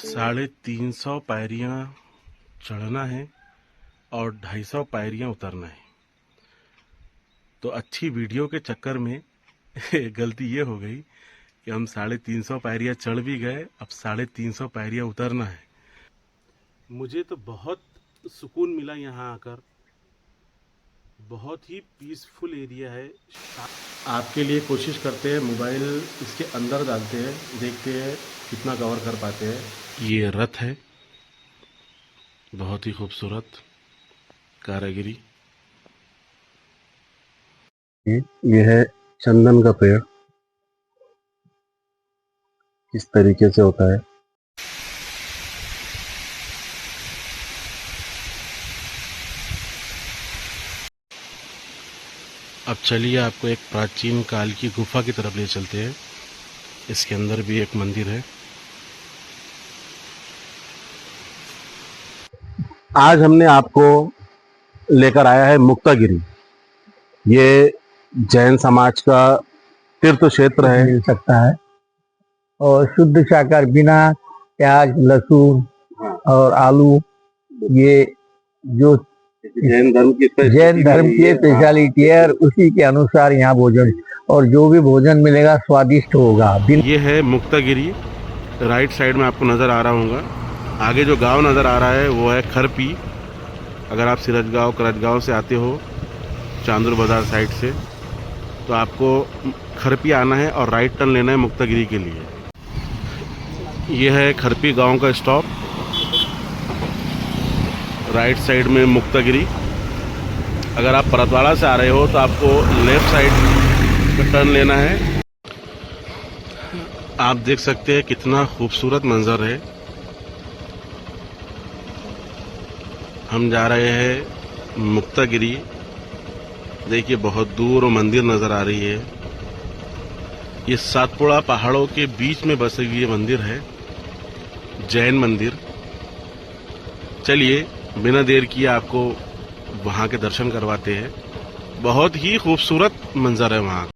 350 पायरियाँ चढ़ना है और 250 पायरियाँ उतरना है। तो अच्छी वीडियो के चक्कर में गलती ये हो गई कि हम 350 पायरियाँ चढ़ भी गए, अब 350 पायरियाँ उतरना है। मुझे तो बहुत सुकून मिला यहाँ आकर, बहुत ही पीसफुल एरिया है। आपके लिए कोशिश करते हैं, मोबाइल इसके अंदर डालते हैं, देखते हैं कितना कवर कर पाते हैं। ये रथ है, बहुत ही खूबसूरत कारीगरी। ये है चंदन का पेड़, इस तरीके से होता है। अब चलिए आपको एक प्राचीन काल की गुफा की तरफ ले चलते हैं। इसके अंदर भी एक मंदिर है। आज हमने आपको लेकर आया है मुक्तागिरी। ये जैन समाज का तीर्थ क्षेत्र है। मिल सकता है और शुद्ध शाकाहार बिना प्याज लहसुन और आलू, ये जो जैन धर्म की स्पेशलिटी है और उसी के अनुसार यहाँ भोजन, और जो भी भोजन मिलेगा स्वादिष्ट होगा। ये है मुक्तागिरी। राइट साइड में आपको नज़र आ रहा होगा। आगे जो गांव नज़र आ रहा है वो है खरपी। अगर आप सिरजगांव करजगांव से आते हो चांदुर बाज़ार साइड से, तो आपको खरपी आना है और राइट टर्न लेना है मुक्तागिरी के लिए। ये है खरपी गांव का स्टॉप। राइट साइड में मुक्तागिरी। अगर आप परतवाड़ा से आ रहे हो तो आपको लेफ़्ट साइड का टर्न लेना है। आप देख सकते हैं कितना खूबसूरत मंजर है। हम जा रहे हैं मुक्तागिरी। देखिए बहुत दूर मंदिर नज़र आ रही है। ये सातपुड़ा पहाड़ों के बीच में बसे हुए मंदिर है, जैन मंदिर। चलिए बिना देर किए आपको वहाँ के दर्शन करवाते हैं। बहुत ही खूबसूरत मंजर है वहाँ।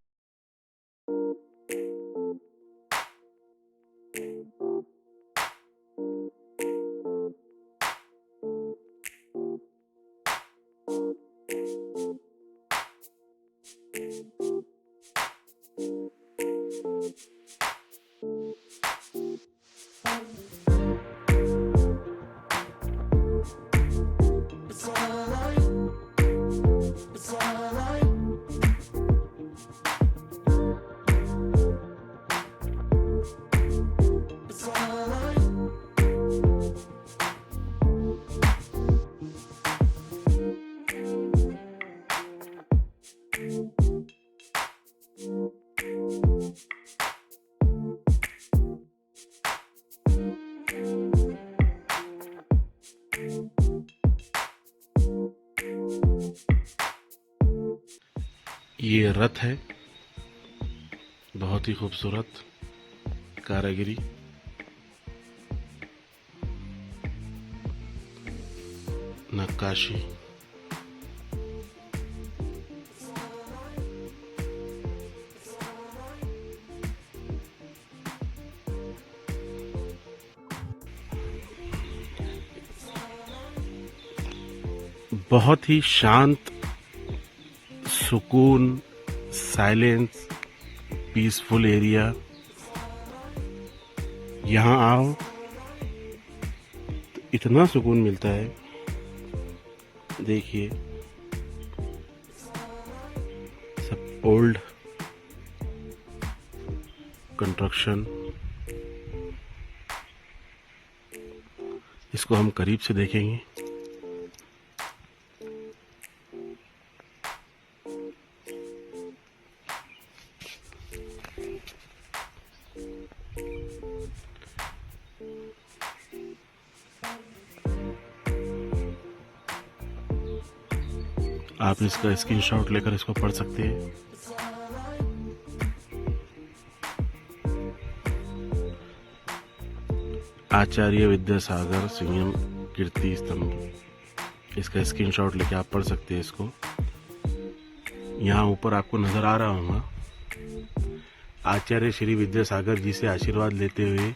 ये रथ है, बहुत ही खूबसूरत कारीगरी। नक्काशी। बहुत ही शांत, सुकून, साइलेंस, पीसफुल एरिया। यहाँ आओ तो इतना सुकून मिलता है। देखिए सब ओल्ड कंस्ट्रक्शन। इसको हम करीब से देखेंगे। आप इसका स्क्रीनशॉट लेकर इसको पढ़ सकते हैं। आचार्य विद्यासागर संयम कीर्ति स्तंभ, इसका स्क्रीनशॉट लेके आप पढ़ सकते हैं इसको। यहाँ ऊपर आपको नजर आ रहा होगा, आचार्य श्री विद्यासागर जी से आशीर्वाद लेते हुए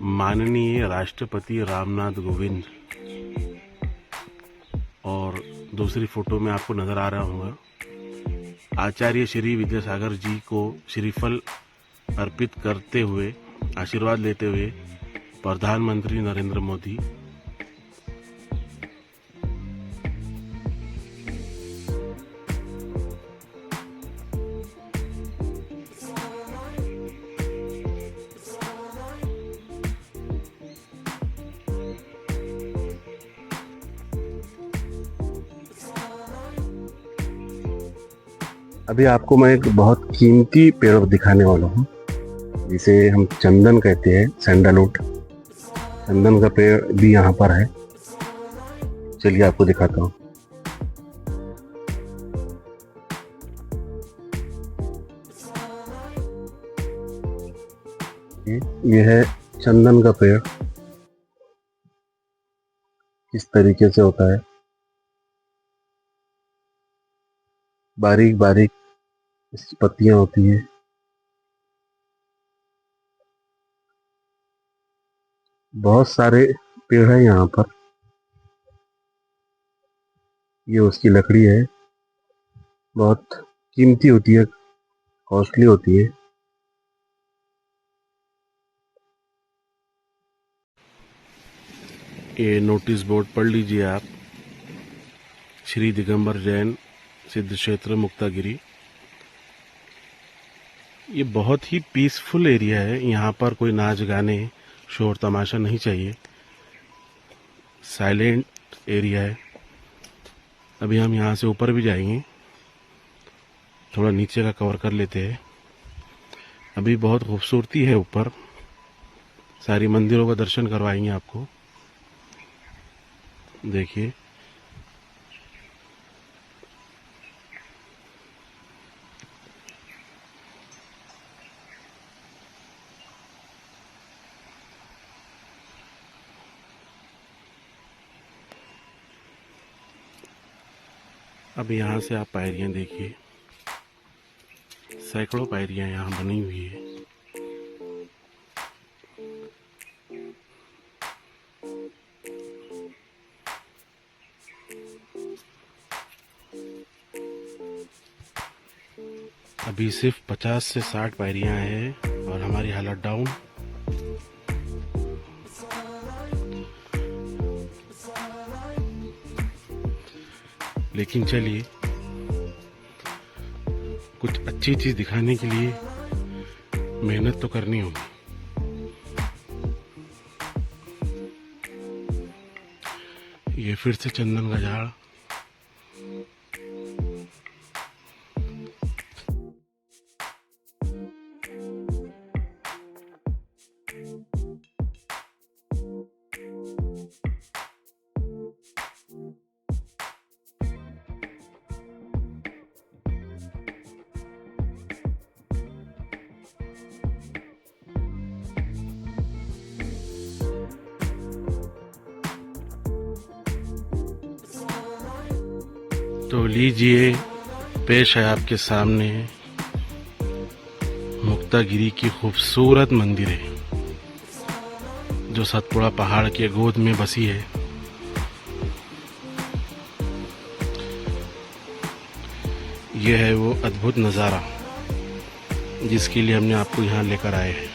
माननीय राष्ट्रपति रामनाथ कोविंद, और दूसरी फोटो में आपको नजर आ रहा होगा आचार्य श्री विद्यासागर जी को श्रीफल अर्पित करते हुए, आशीर्वाद लेते हुए प्रधानमंत्री नरेंद्र मोदी। अभी आपको मैं एक बहुत कीमती पेड़ दिखाने वाला हूँ, जिसे हम चंदन कहते हैं, सैंडलवुड। चंदन का पेड़ भी यहाँ पर है। चलिए आपको दिखाता हूँ। ये है चंदन का पेड़। इस तरीके से होता है, बारीक बारीक इसकी पत्तियां होती है। बहुत सारे पेड़ है यहाँ पर। ये उसकी लकड़ी है, बहुत कीमती होती है, कॉस्टली होती है। ये नोटिस बोर्ड पढ़ लीजिए आप। श्री दिगंबर जैन सिद्ध क्षेत्र मुक्तागिरी। ये बहुत ही पीसफुल एरिया है। यहाँ पर कोई नाच गाने, शोर तमाशा नहीं चाहिए। साइलेंट एरिया है। अभी हम यहाँ से ऊपर भी जाएंगे, थोड़ा नीचे का कवर कर लेते हैं। अभी बहुत खूबसूरती है ऊपर। सारी मंदिरों का दर्शन करवाएंगे आपको। देखिए, अब यहाँ से आप पायरियाँ देखिए। सैकड़ों पायरियाँ यहाँ बनी हुई है। अभी सिर्फ 50 से 60 पायरियाँ हैं और हमारी हालत डाउन। लेकिन चलिए, कुछ अच्छी चीज दिखाने के लिए मेहनत तो करनी होगी। ये फिर से चंदन का झाड़। तो लीजिए, पेश है आपके सामने मुक्तागिरी की खूबसूरत मंदिरें, जो सतपुड़ा पहाड़ के गोद में बसी है। यह है वो अद्भुत नज़ारा जिसके लिए हमने आपको यहाँ लेकर आए हैं।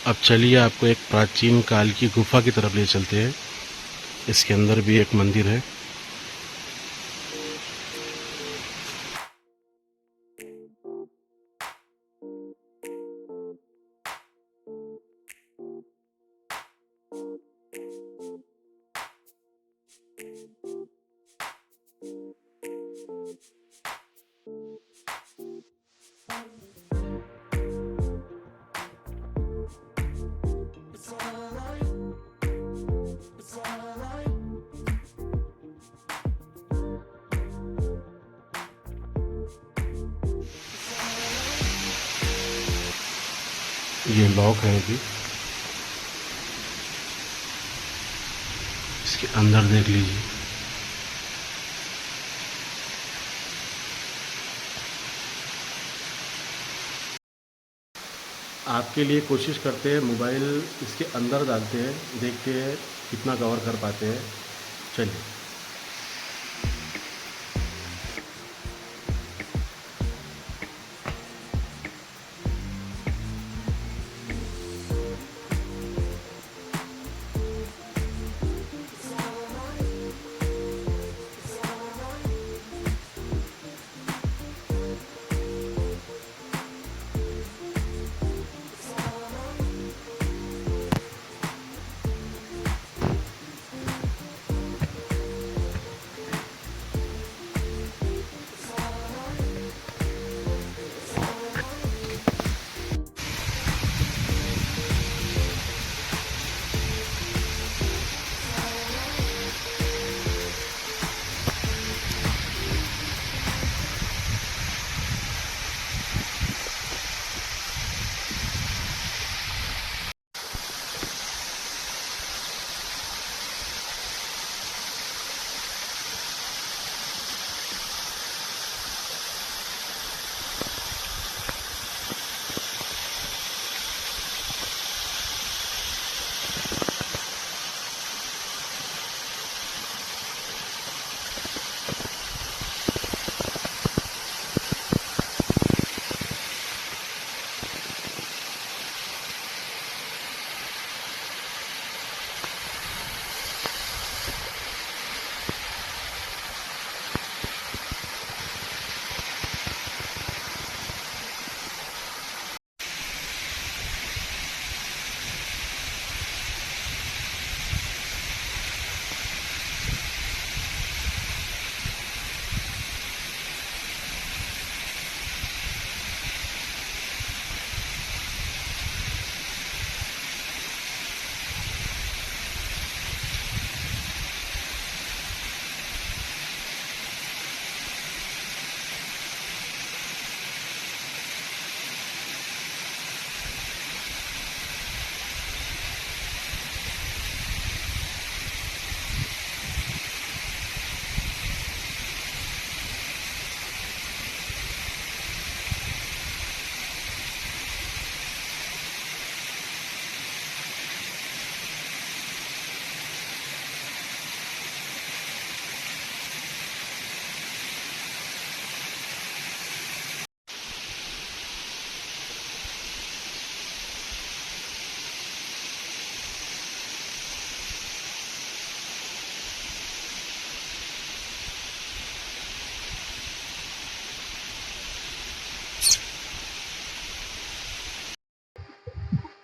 अब चलिए आपको एक प्राचीन काल की गुफा की तरफ ले चलते हैं। इसके अंदर भी एक मंदिर है। ये लॉक है अभी। इसके अंदर देख लीजिए। आपके लिए कोशिश करते हैं, मोबाइल इसके अंदर डालते हैं, देखते हैं कितना कवर कर पाते हैं। चलिए।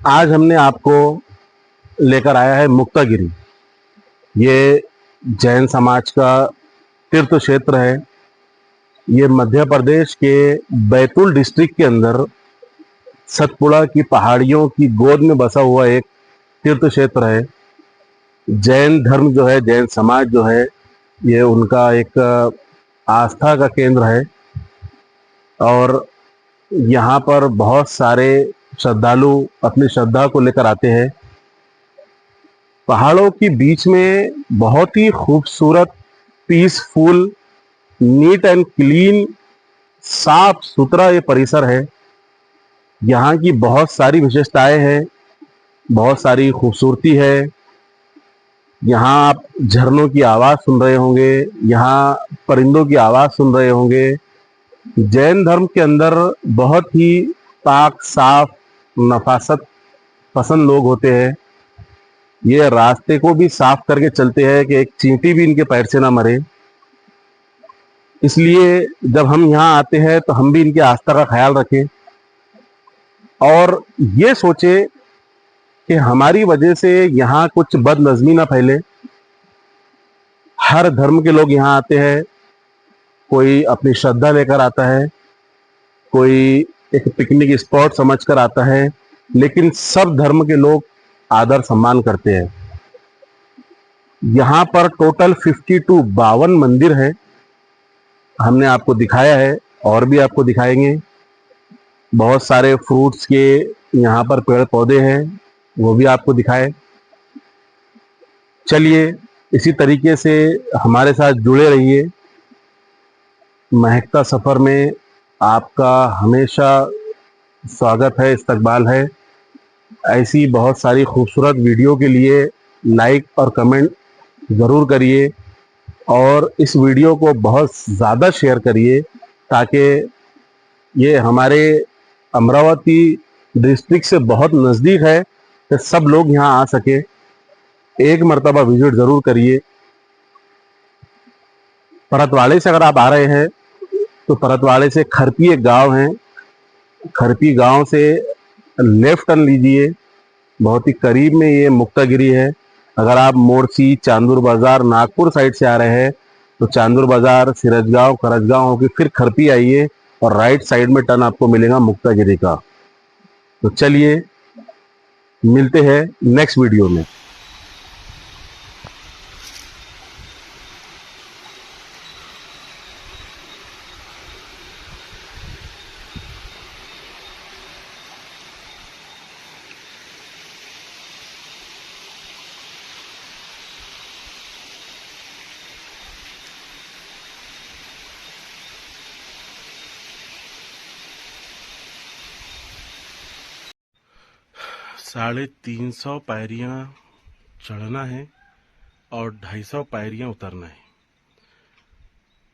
आज हमने आपको लेकर आया है मुक्तागिरी। ये जैन समाज का तीर्थ क्षेत्र है। ये मध्य प्रदेश के बैतूल डिस्ट्रिक्ट के अंदर सतपुड़ा की पहाड़ियों की गोद में बसा हुआ एक तीर्थ क्षेत्र है। जैन धर्म जो है, जैन समाज जो है, ये उनका एक आस्था का केंद्र है और यहाँ पर बहुत सारे श्रद्धालु अपनी श्रद्धा को लेकर आते हैं। पहाड़ों के बीच में बहुत ही खूबसूरत, पीसफुल, नीट एंड क्लीन, साफ सुथरा ये परिसर है। यहाँ की बहुत सारी विशेषताएं हैं, बहुत सारी खूबसूरती है। यहाँ आप झरनों की आवाज़ सुन रहे होंगे, यहाँ परिंदों की आवाज़ सुन रहे होंगे। जैन धर्म के अंदर बहुत ही पाक साफ, नफासत पसंद लोग होते हैं। ये रास्ते को भी साफ करके चलते हैं कि एक चींटी भी इनके पैर से ना मरे। इसलिए जब हम यहाँ आते हैं तो हम भी इनकी आस्था का ख्याल रखें और ये सोचे कि हमारी वजह से यहाँ कुछ बदनज़मी ना फैले। हर धर्म के लोग यहाँ आते हैं, कोई अपनी श्रद्धा लेकर आता है, कोई एक पिकनिक स्पॉट समझकर आता है, लेकिन सब धर्म के लोग आदर सम्मान करते हैं। यहाँ पर टोटल 52 मंदिर है। हमने आपको दिखाया है और भी आपको दिखाएंगे। बहुत सारे फ्रूट्स के यहाँ पर पेड़ पौधे हैं, वो भी आपको दिखाए। चलिए इसी तरीके से हमारे साथ जुड़े रहिए। महकता सफ़र में आपका हमेशा स्वागत है, इस्तकबाल है। ऐसी बहुत सारी खूबसूरत वीडियो के लिए लाइक और कमेंट ज़रूर करिए और इस वीडियो को बहुत ज़्यादा शेयर करिए ताकि ये हमारे अमरावती डिस्ट्रिक्ट से बहुत नज़दीक है कि सब लोग यहाँ आ सके। एक मर्तबा विजिट ज़रूर करिए। परतवाड़े से अगर आप आ रहे हैं तो परतवाड़े से खरपी एक गांव है, खरपी गांव से लेफ्ट टर्न लीजिए। बहुत ही करीब में ये मुक्तागिरी है। अगर आप मोरसी, चांदूर बाजार, नागपुर साइड से आ रहे हैं तो चांदूर बाजार, सिरजगांव, करजगांव होकर फिर खरपी आइए और राइट साइड में टर्न आपको मिलेगा मुक्तागिरी का। तो चलिए मिलते हैं नेक्स्ट वीडियो में। साढ़े 300 पायरियाँ चढ़ना है और 250 पायरियाँ उतरना है।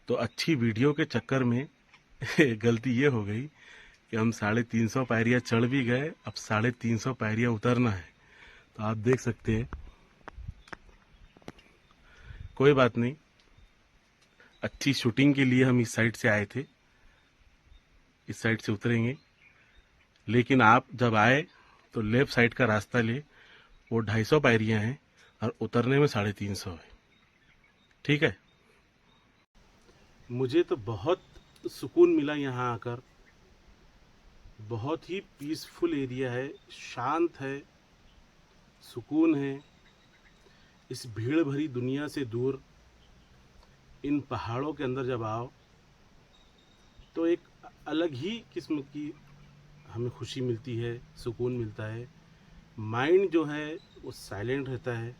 तो अच्छी वीडियो के चक्कर में गलती ये हो गई कि हम 350 पायरियाँ चढ़ भी गए, अब 350 पायरियाँ उतरना है। तो आप देख सकते हैं, कोई बात नहीं, अच्छी शूटिंग के लिए हम इस साइड से आए थे, इस साइड से उतरेंगे। लेकिन आप जब आए तो लेफ्ट साइड का रास्ता ले, वो 250 पायरियाँ हैं और उतरने में 350 है। ठीक है। मुझे तो बहुत सुकून मिला यहाँ आकर। बहुत ही पीसफुल एरिया है, शांत है, सुकून है। इस भीड़ भरी दुनिया से दूर इन पहाड़ों के अंदर जब आओ तो एक अलग ही किस्म की हमें खुशी मिलती है, सुकून मिलता है। माइंड जो है वो साइलेंट रहता है।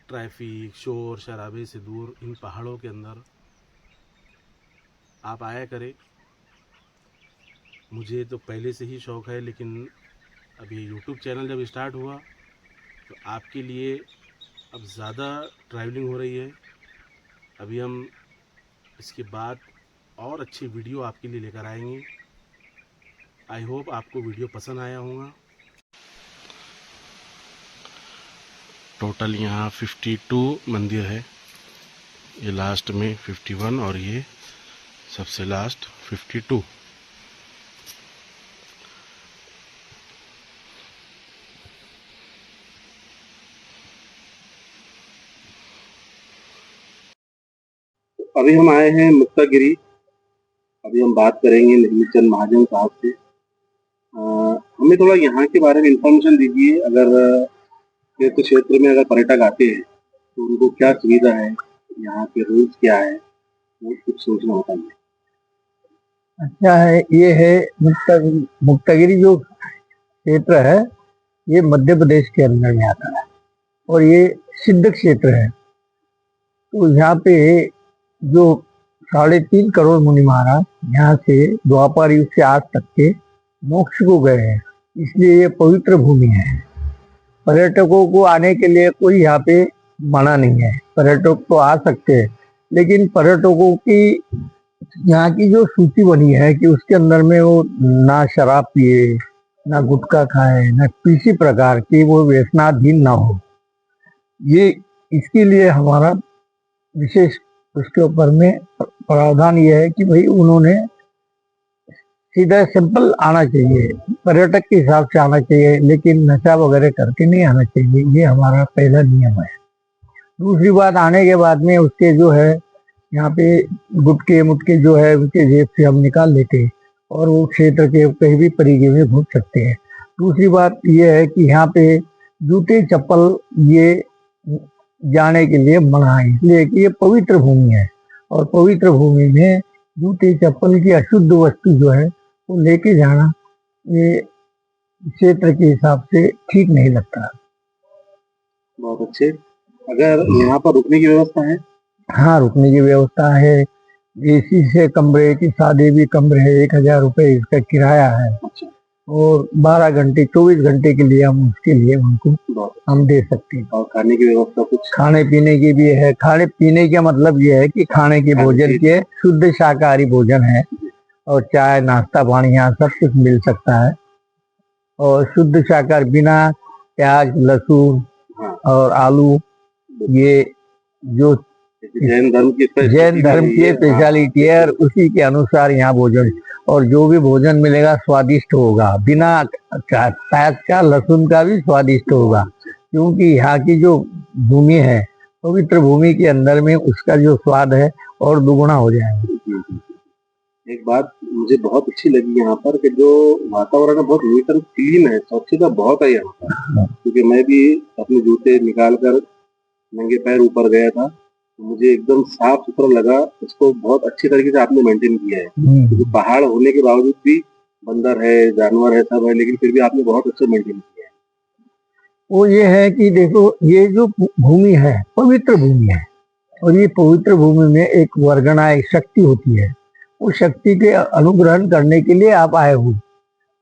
ट्रैफिक, शोर शराबे से दूर इन पहाड़ों के अंदर आप आया करें। मुझे तो पहले से ही शौक़ है, लेकिन अभी यूट्यूब चैनल जब स्टार्ट हुआ तो आपके लिए अब ज़्यादा ट्रैवलिंग हो रही है। अभी हम इसके बाद और अच्छी वीडियो आपके लिए लेकर आएंगे। आई होप आपको वीडियो पसंद आया होगा। टोटल यहाँ 52 मंदिर है। ये लास्ट में 51 और ये सबसे लास्ट 52। अभी हम आए हैं मुक्तागिरी। अभी हम बात करेंगे निर्मित चंद महाजन साहब से। हमें थोड़ा यहाँ के बारे में इंफॉर्मेशन दीजिए। अगर तीर्थ क्षेत्र में अगर पर्यटक आते हैं तो उनको क्या सुविधा है, यहाँ के रूल्स क्या है, वो कुछ सोचना होता है। अच्छा है, ये है मुक्तागिरी जो क्षेत्र है, ये मध्य प्रदेश के अंदर में आता है और ये सिद्ध क्षेत्र है। तो यहाँ पे जो 3.5 करोड़ मुनि महाराज यहाँ से द्वापर युग से आज तक के मोक्ष को गए हैं, इसलिए ये पवित्र भूमि है। पर्यटकों को आने के लिए कोई यहाँ पे मना नहीं है, पर्यटक तो आ सकते हैं, लेकिन पर्यटकों की यहाँ की जो सूची बनी है कि उसके अंदर में वो ना शराब पिए, ना गुटखा खाए, ना किसी प्रकार की वो व्यसनाधीन ना हो। ये इसके लिए हमारा विशेष उसके ऊपर में प्रावधान ये है कि भाई उन्होंने सीधा सिंपल आना चाहिए, पर्यटक के हिसाब से आना चाहिए, लेकिन नशा वगैरह करके नहीं आना चाहिए। ये हमारा पहला नियम है। दूसरी बात, आने के बाद में उसके जो है यहाँ पे गुटके मुटके जो है उनके जेब से हम निकाल लेते हैं और वो क्षेत्र के कहीं भी परिधि में घूम सकते हैं। दूसरी बात ये है कि यहाँ पे जूते चप्पल ये जाने के लिए मना है, इसलिए कि ये पवित्र भूमि है और पवित्र भूमि में जूते चप्पल की अशुद्ध वस्तु जो है वो लेके जाना ये क्षेत्र के हिसाब से ठीक नहीं लगता। बहुत अच्छे। अगर यहाँ पर रुकने की व्यवस्था है? हाँ, रुकने की व्यवस्था है। एसी से कमरे की सादे भी कमरे है, 1000 रुपये इसका किराया है। अच्छा। और 12 घंटे 24 घंटे के लिए हम उसके लिए उनको हम दे सकते हैं। और खाने की व्यवस्था कुछ? खाने पीने की भी है। खाने पीने का मतलब ये है कि खाने के भोजन के शुद्ध शाकाहारी भोजन है और चाय नाश्ता पानी यहाँ सब कुछ मिल सकता है और शुद्ध शाकाहार बिना प्याज लहसुन और आलू, ये जो जैन धर्म की स्पेशलिटी है और उसी के अनुसार यहाँ भोजन, और जो भी भोजन मिलेगा स्वादिष्ट होगा, बिना प्याज का लहसुन का भी स्वादिष्ट होगा, क्योंकि यहाँ की जो भूमि है पवित्र भूमि के अंदर में उसका जो स्वाद है और दुगुना हो जाएगा। एक बात मुझे बहुत अच्छी लगी यहाँ पर कि जो वातावरण है बहुत नीट एंड क्लीन है, स्वच्छता बहुत है यहाँ पर। क्योंकि मैं भी अपने जूते निकाल कर नंगे पैर ऊपर गया था, मुझे एकदम साफ सुथरा लगा। इसको बहुत अच्छी तरीके से आपने मेंटेन किया है, क्योंकि पहाड़ होने के बावजूद भी बंदर है, जानवर है, सब है, लेकिन फिर भी आपने बहुत अच्छा मेंटेन किया है। वो ये है कि देखो, ये जो भूमि है पवित्र भूमि है और ये पवित्र भूमि में एक वर्गना एक शक्ति होती है, उस शक्ति के अनुग्रहण करने के लिए आप आए हो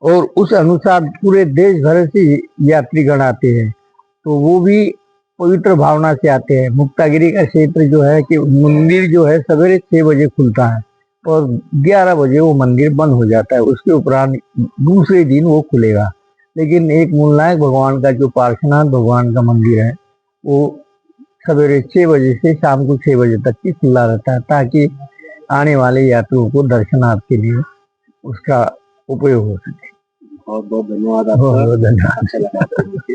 और उस अनुसार पूरे देश भर से यात्रीगण आते हैं, तो वो भी पवित्र भावना से आते हैं। मुक्तागिरी का क्षेत्र जो है कि मंदिर जो है सवेरे 6 बजे खुलता है और 11 बजे वो मंदिर बंद हो जाता है, उसके उपरांत दूसरे दिन वो खुलेगा। लेकिन एक मूलनायक भगवान का जो पार्श्वनाथ भगवान का मंदिर है वो सवेरे 6 बजे से शाम को 6 बजे तक की खुला रहता है, ताकि आने वाले यात्रियों को दर्शनार्थ के लिए उसका उपयोग हो सके। बहुत बहुत धन्यवाद आपका। बहुत धन्यवाद। अच्छा लगा।